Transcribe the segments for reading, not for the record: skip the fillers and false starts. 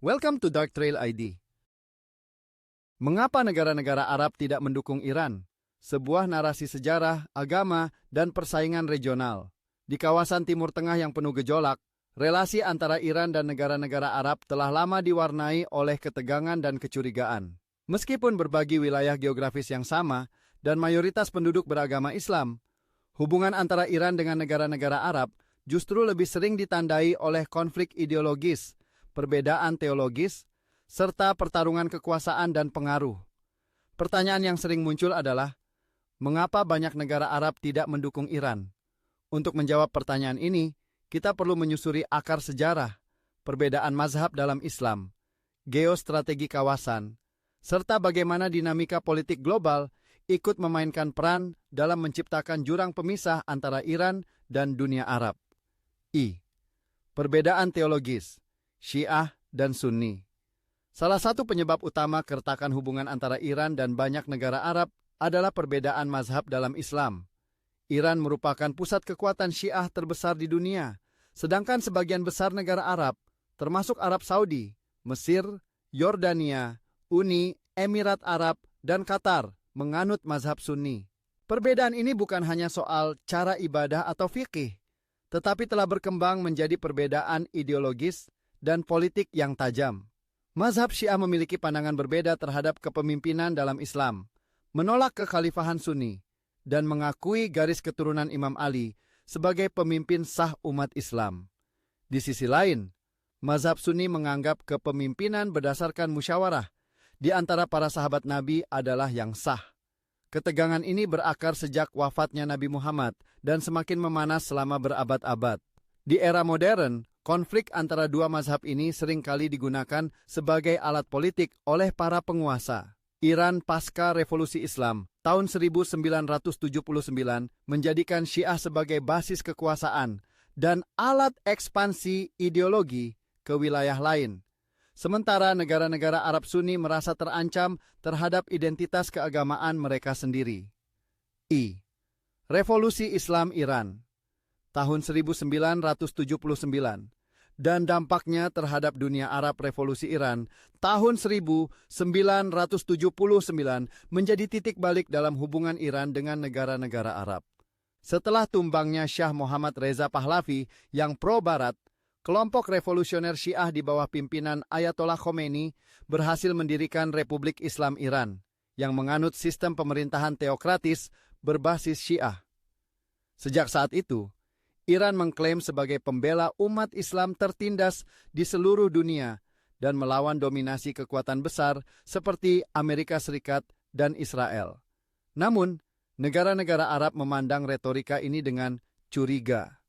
Welcome to Dark Trail ID. Mengapa negara-negara Arab tidak mendukung Iran? Sebuah narasi sejarah, agama, dan persaingan regional. Di kawasan Timur Tengah yang penuh gejolak, relasi antara Iran dan negara-negara Arab telah lama diwarnai oleh ketegangan dan kecurigaan. Meskipun berbagi wilayah geografis yang sama dan mayoritas penduduk beragama Islam, hubungan antara Iran dengan negara-negara Arab justru lebih sering ditandai oleh konflik ideologis, perbedaan teologis, serta pertarungan kekuasaan dan pengaruh. Pertanyaan yang sering muncul adalah, mengapa banyak negara Arab tidak mendukung Iran? Untuk menjawab pertanyaan ini, kita perlu menyusuri akar sejarah, perbedaan mazhab dalam Islam, geostrategi kawasan, serta bagaimana dinamika politik global ikut memainkan peran dalam menciptakan jurang pemisah antara Iran dan dunia Arab. Perbedaan teologis, Syiah dan Sunni. Salah satu penyebab utama keretakan hubungan antara Iran dan banyak negara Arab adalah perbedaan mazhab dalam Islam. Iran merupakan pusat kekuatan Syiah terbesar di dunia, sedangkan sebagian besar negara Arab, termasuk Arab Saudi, Mesir, Yordania, Uni, Emirat Arab, dan Qatar, menganut mazhab Sunni. Perbedaan ini bukan hanya soal cara ibadah atau fikih, tetapi telah berkembang menjadi perbedaan ideologis dan politik yang tajam. Mazhab Syiah memiliki pandangan berbeda terhadap kepemimpinan dalam Islam, menolak kekhalifahan Sunni, dan mengakui garis keturunan Imam Ali sebagai pemimpin sah umat Islam. Di sisi lain, mazhab Sunni menganggap kepemimpinan berdasarkan musyawarah di antara para sahabat Nabi adalah yang sah. Ketegangan ini berakar sejak wafatnya Nabi Muhammad dan semakin memanas selama berabad-abad. Di era modern, konflik antara dua mazhab ini seringkali digunakan sebagai alat politik oleh para penguasa. Iran pasca Revolusi Islam tahun 1979 menjadikan Syiah sebagai basis kekuasaan dan alat ekspansi ideologi ke wilayah lain. Sementara negara-negara Arab Sunni merasa terancam terhadap identitas keagamaan mereka sendiri. Revolusi Islam Iran tahun 1979 dan dampaknya terhadap dunia Arab. Revolusi Iran tahun 1979 menjadi titik balik dalam hubungan Iran dengan negara-negara Arab. Setelah tumbangnya Shah Muhammad Reza Pahlavi yang pro-Barat, kelompok revolusioner Syiah di bawah pimpinan Ayatollah Khomeini berhasil mendirikan Republik Islam Iran yang menganut sistem pemerintahan teokratis berbasis Syiah. Sejak saat itu, Iran mengklaim sebagai pembela umat Islam tertindas di seluruh dunia dan melawan dominasi kekuatan besar seperti Amerika Serikat dan Israel. Namun, negara-negara Arab memandang retorika ini dengan curiga.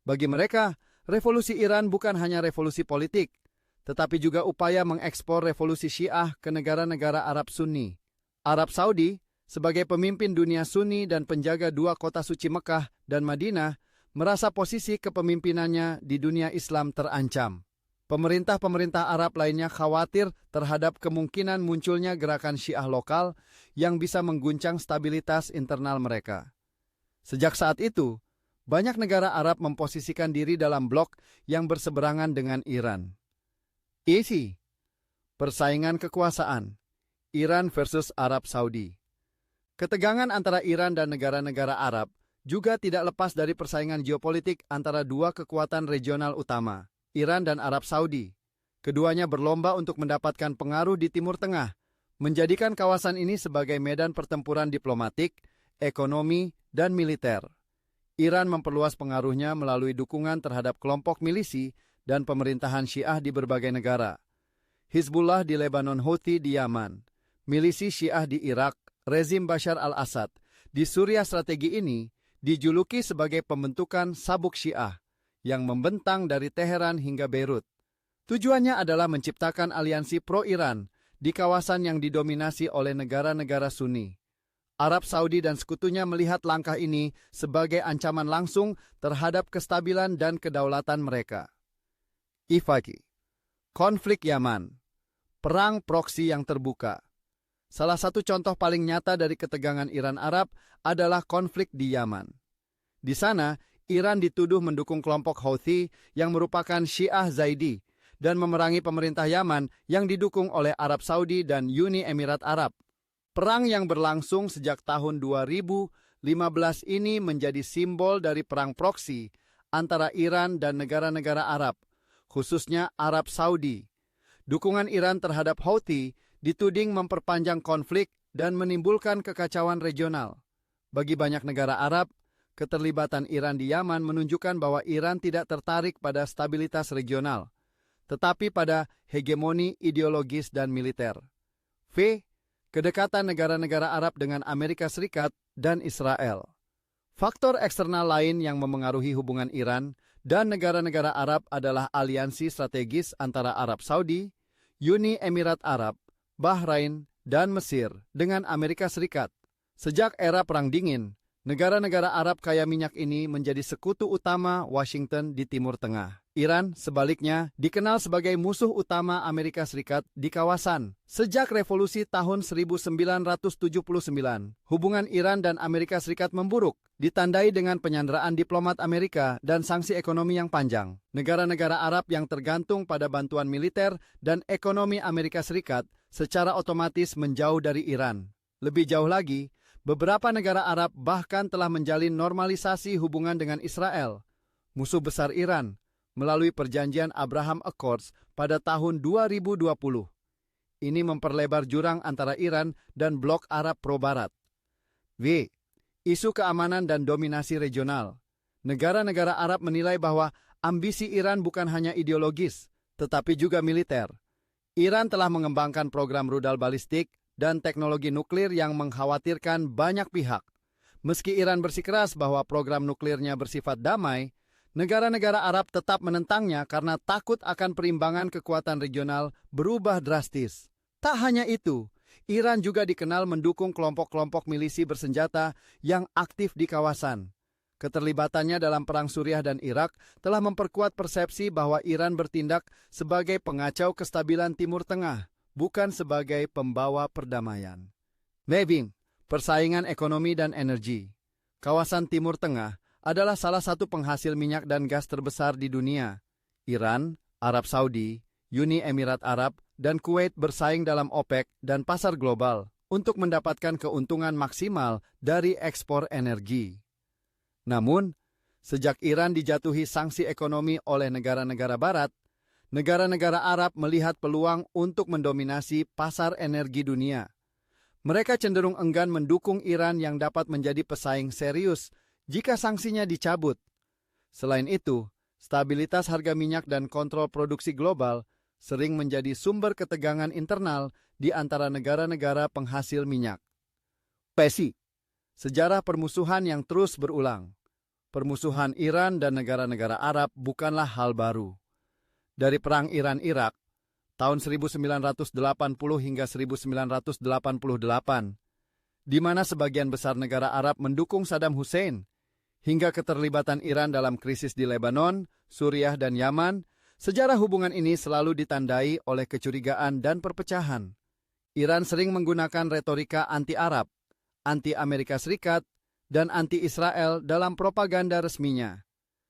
Bagi mereka, revolusi Iran bukan hanya revolusi politik, tetapi juga upaya mengekspor revolusi Syiah ke negara-negara Arab Sunni. Arab Saudi, sebagai pemimpin dunia Sunni dan penjaga dua kota suci Mekah dan Madinah, merasa posisi kepemimpinannya di dunia Islam terancam. Pemerintah-pemerintah Arab lainnya khawatir terhadap kemungkinan munculnya gerakan Syiah lokal yang bisa mengguncang stabilitas internal mereka. Sejak saat itu, banyak negara Arab memposisikan diri dalam blok yang berseberangan dengan Iran. Persaingan kekuasaan Iran versus Arab Saudi. Ketegangan antara Iran dan negara-negara Arab juga tidak lepas dari persaingan geopolitik antara dua kekuatan regional utama, Iran dan Arab Saudi. Keduanya berlomba untuk mendapatkan pengaruh di Timur Tengah, menjadikan kawasan ini sebagai medan pertempuran diplomatik, ekonomi, dan militer. Iran memperluas pengaruhnya melalui dukungan terhadap kelompok milisi dan pemerintahan Syiah di berbagai negara. Hizbullah di Lebanon, Houthi di Yaman, milisi Syiah di Irak, rezim Bashar al-Assad. Di Suriah, strategi ini dijuluki sebagai pembentukan sabuk Syiah yang membentang dari Teheran hingga Beirut. Tujuannya adalah menciptakan aliansi pro-Iran di kawasan yang didominasi oleh negara-negara Sunni. Arab Saudi dan sekutunya melihat langkah ini sebagai ancaman langsung terhadap kestabilan dan kedaulatan mereka. Konflik Yaman, perang proksi yang terbuka. Salah satu contoh paling nyata dari ketegangan Iran-Arab adalah konflik di Yaman. Di sana, Iran dituduh mendukung kelompok Houthi yang merupakan Syiah Zaidi dan memerangi pemerintah Yaman yang didukung oleh Arab Saudi dan Uni Emirat Arab. Perang yang berlangsung sejak tahun 2015 ini menjadi simbol dari perang proksi antara Iran dan negara-negara Arab, khususnya Arab Saudi. Dukungan Iran terhadap Houthi dituding memperpanjang konflik dan menimbulkan kekacauan regional. Bagi banyak negara Arab, keterlibatan Iran di Yaman menunjukkan bahwa Iran tidak tertarik pada stabilitas regional, tetapi pada hegemoni ideologis dan militer. V. Kedekatan negara-negara Arab dengan Amerika Serikat dan Israel. Faktor eksternal lain yang memengaruhi hubungan Iran dan negara-negara Arab adalah aliansi strategis antara Arab Saudi, Uni Emirat Arab, Bahrain, dan Mesir dengan Amerika Serikat. Sejak era Perang Dingin, negara-negara Arab kaya minyak ini menjadi sekutu utama Washington di Timur Tengah. Iran, sebaliknya, dikenal sebagai musuh utama Amerika Serikat di kawasan. Sejak revolusi tahun 1979, hubungan Iran dan Amerika Serikat memburuk, ditandai dengan penyanderaan diplomat Amerika dan sanksi ekonomi yang panjang. Negara-negara Arab yang tergantung pada bantuan militer dan ekonomi Amerika Serikat secara otomatis menjauh dari Iran. Lebih jauh lagi, beberapa negara Arab bahkan telah menjalin normalisasi hubungan dengan Israel, musuh besar Iran, melalui perjanjian Abraham Accords pada tahun 2020. Ini memperlebar jurang antara Iran dan blok Arab pro-Barat. V. Isu keamanan dan dominasi regional. Negara-negara Arab menilai bahwa ambisi Iran bukan hanya ideologis, tetapi juga militer. Iran telah mengembangkan program rudal balistik dan teknologi nuklir yang mengkhawatirkan banyak pihak. Meski Iran bersikeras bahwa program nuklirnya bersifat damai, negara-negara Arab tetap menentangnya karena takut akan perimbangan kekuatan regional berubah drastis. Tak hanya itu, Iran juga dikenal mendukung kelompok-kelompok milisi bersenjata yang aktif di kawasan. Keterlibatannya dalam Perang Suriah dan Irak telah memperkuat persepsi bahwa Iran bertindak sebagai pengacau kestabilan Timur Tengah, bukan sebagai pembawa perdamaian. Neving, persaingan ekonomi dan energi. Kawasan Timur Tengah adalah salah satu penghasil minyak dan gas terbesar di dunia. Iran, Arab Saudi, Uni Emirat Arab, dan Kuwait bersaing dalam OPEC dan pasar global untuk mendapatkan keuntungan maksimal dari ekspor energi. Namun, sejak Iran dijatuhi sanksi ekonomi oleh negara-negara Barat, negara-negara Arab melihat peluang untuk mendominasi pasar energi dunia. Mereka cenderung enggan mendukung Iran yang dapat menjadi pesaing serius jika sanksinya dicabut. Selain itu, stabilitas harga minyak dan kontrol produksi global sering menjadi sumber ketegangan internal di antara negara-negara penghasil minyak. PESI, sejarah permusuhan yang terus berulang. Permusuhan Iran dan negara-negara Arab bukanlah hal baru. Dari Perang Iran-Irak, tahun 1980 hingga 1988, di mana sebagian besar negara Arab mendukung Saddam Hussein, hingga keterlibatan Iran dalam krisis di Lebanon, Suriah, dan Yaman, sejarah hubungan ini selalu ditandai oleh kecurigaan dan perpecahan. Iran sering menggunakan retorika anti-Arab, anti-Amerika Serikat, dan anti-Israel dalam propaganda resminya.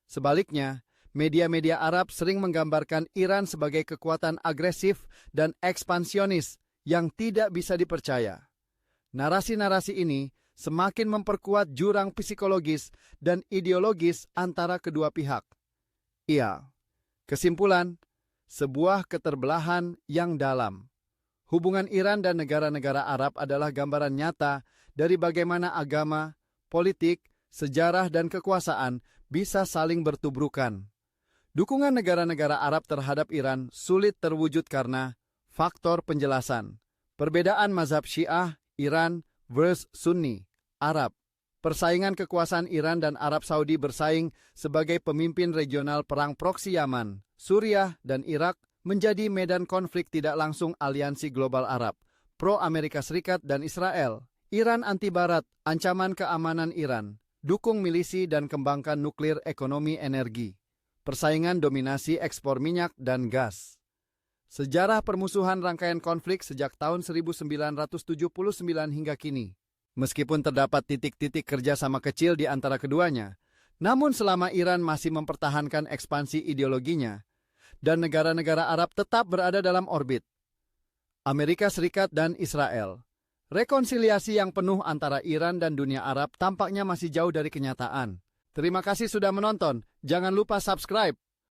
Sebaliknya, media-media Arab sering menggambarkan Iran sebagai kekuatan agresif dan ekspansionis yang tidak bisa dipercaya. Narasi-narasi ini semakin memperkuat jurang psikologis dan ideologis antara kedua pihak. Kesimpulan, sebuah keterbelahan yang dalam. Hubungan Iran dan negara-negara Arab adalah gambaran nyata dari bagaimana agama, politik, sejarah, dan kekuasaan bisa saling bertubrukan. Dukungan negara-negara Arab terhadap Iran sulit terwujud karena faktor penjelasan. Perbedaan mazhab Syiah, Iran versus Sunni, Arab. Persaingan kekuasaan Iran dan Arab Saudi bersaing sebagai pemimpin regional perang proksi Yaman, Suriah, dan Irak menjadi medan konflik tidak langsung aliansi global Arab, pro-Amerika Serikat dan Israel. Iran anti-Barat, ancaman keamanan Iran, dukung milisi dan kembangkan nuklir ekonomi energi. Persaingan dominasi ekspor minyak dan gas. Sejarah permusuhan rangkaian konflik sejak tahun 1979 hingga kini. Meskipun terdapat titik-titik kerjasama kecil di antara keduanya, namun selama Iran masih mempertahankan ekspansi ideologinya, dan negara-negara Arab tetap berada dalam orbit. Amerika Serikat dan Israel. Rekonsiliasi yang penuh antara Iran dan dunia Arab tampaknya masih jauh dari kenyataan. Terima kasih sudah menonton. Jangan lupa subscribe.